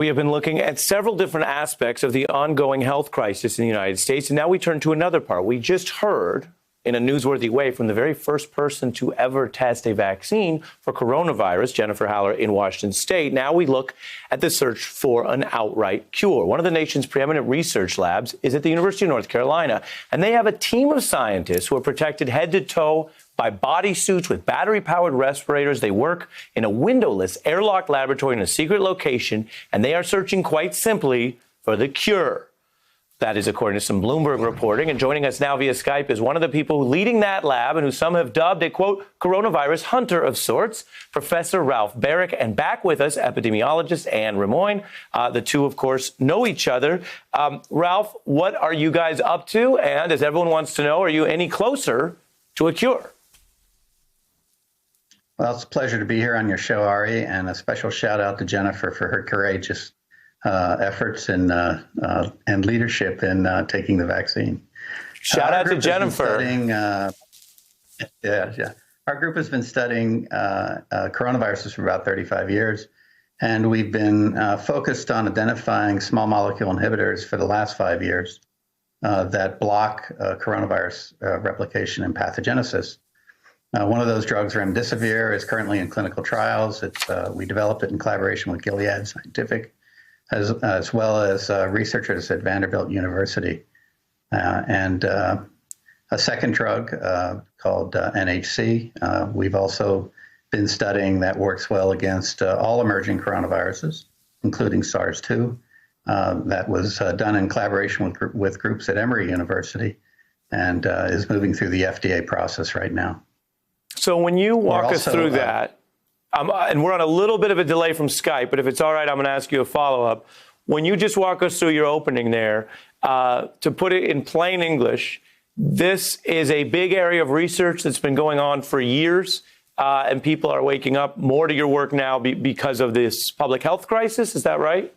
We have been looking at several different aspects of the ongoing health crisis in the United States. And now we turn to another part. We just heard in a newsworthy way from the very first person to ever test a vaccine for coronavirus, Jennifer Haller in Washington State. Now we look at the search for an outright cure. One of the nation's preeminent research labs is at the University of North Carolina, and they have a team of scientists who are protected head to toe by bodysuits with battery-powered respirators. They work in a windowless, airlocked laboratory in a secret location, and they are searching quite simply for the cure. That is according to some Bloomberg reporting. And joining us now via Skype is one of the people leading that lab and who some have dubbed a, quote, coronavirus hunter of sorts, Professor Ralph Baric. And back with us, epidemiologist Anne Rimoin. The two, of course, know each other. Ralph, what are you guys up to? And as everyone wants to know, are you any closer to a cure? Well, it's a pleasure to be here on your show, Ari, and a special shout out to Jennifer for her courageous efforts and leadership in taking the vaccine. Shout out to Jennifer. Our group has been studying coronaviruses for about 35 years, and we've been focused on identifying small molecule inhibitors for the last 5 years that block coronavirus replication and pathogenesis. One of those drugs, remdesivir, is currently in clinical trials. We developed it in collaboration with Gilead Scientific, as well as researchers at Vanderbilt University. And a second drug called NHC, we've also been studying that works well against all emerging coronaviruses, including SARS-2. That was done in collaboration with groups at Emory University and is moving through the FDA process right now. So when you walk us through that, and we're on a little bit of a delay from Skype, but if it's all right, I'm going to ask you a follow-up. When you just walk us through your opening there, to put it in plain English, this is a big area of research that's been going on for years, and people are waking up more to your work now because of this public health crisis. Is that right?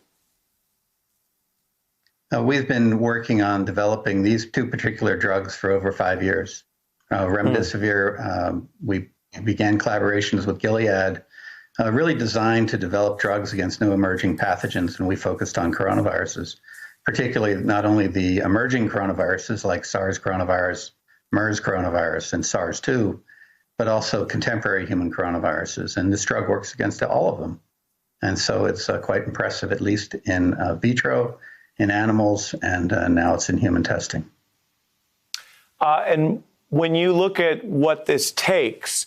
We've been working on developing these two particular drugs for over 5 years. Remdesivir, we began collaborations with Gilead, really designed to develop drugs against new emerging pathogens, and we focused on coronaviruses, particularly not only the emerging coronaviruses like SARS coronavirus, MERS coronavirus, and SARS-2, but also contemporary human coronaviruses. And this drug works against all of them. And so it's quite impressive, at least in vitro, in animals, and now it's in human testing. And when you look at what this takes,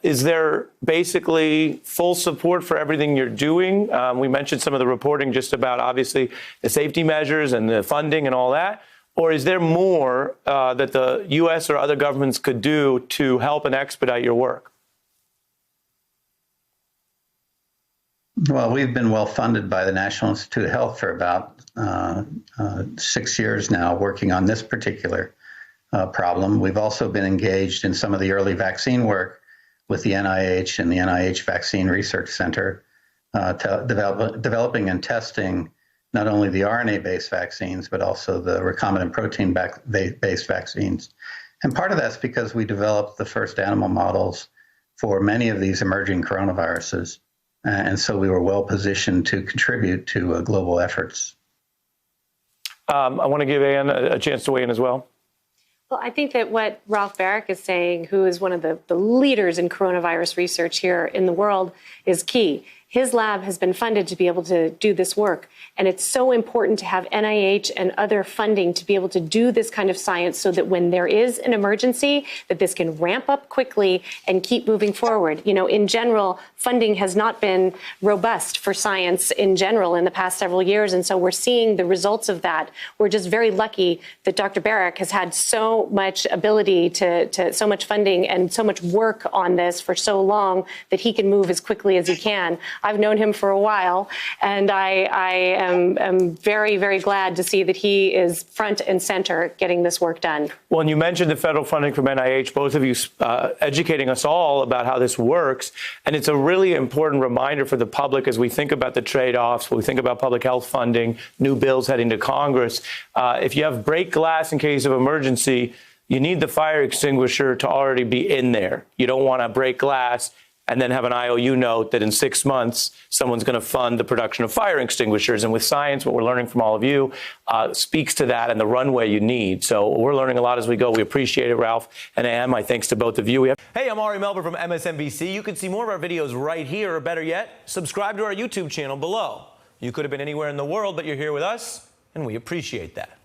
is there basically full support for everything you're doing? We mentioned some of the reporting just about, obviously, the safety measures and the funding and all that. Or is there more that the U.S. or other governments could do to help and expedite your work? Well, we've been well funded by the National Institute of Health for about 6 years now, working on this particular problem. We've also been engaged in some of the early vaccine work with the NIH and the NIH Vaccine Research Center, developing and testing not only the RNA-based vaccines, but also the recombinant protein-based vaccines. And part of that's because we developed the first animal models for many of these emerging coronaviruses. And so we were well positioned to contribute to global efforts. I want to give Anne a chance to weigh in as well. Well, I think that what Ralph Baric is saying, who is one of the leaders in coronavirus research here in the world, is key. His lab has been funded to be able to do this work. And it's so important to have NIH and other funding to be able to do this kind of science so that when there is an emergency, that this can ramp up quickly and keep moving forward. You know, in general, funding has not been robust for science in general in the past several years. And so we're seeing the results of that. We're just very lucky that Dr. Baric has had so much ability to so much funding and so much work on this for so long that he can move as quickly as he can. I've known him for a while, and I am very, very glad to see that he is front and center getting this work done. Well, and you mentioned the federal funding from NIH, both of you educating us all about how this works. And it's a really important reminder for the public as we think about the trade-offs, when we think about public health funding, new bills heading to Congress. If you have break glass in case of emergency, you need the fire extinguisher to already be in there. You don't want to break glass and then have an IOU note that in 6 months, someone's going to fund the production of fire extinguishers. And with science, what we're learning from all of you speaks to that and the runway you need. So we're learning a lot as we go. We appreciate it, Ralph and Ann. My thanks to both of you. Hey, I'm Ari Melber from MSNBC. You can see more of our videos right here, or better yet, subscribe to our YouTube channel below. You could have been anywhere in the world, but you're here with us, and we appreciate that.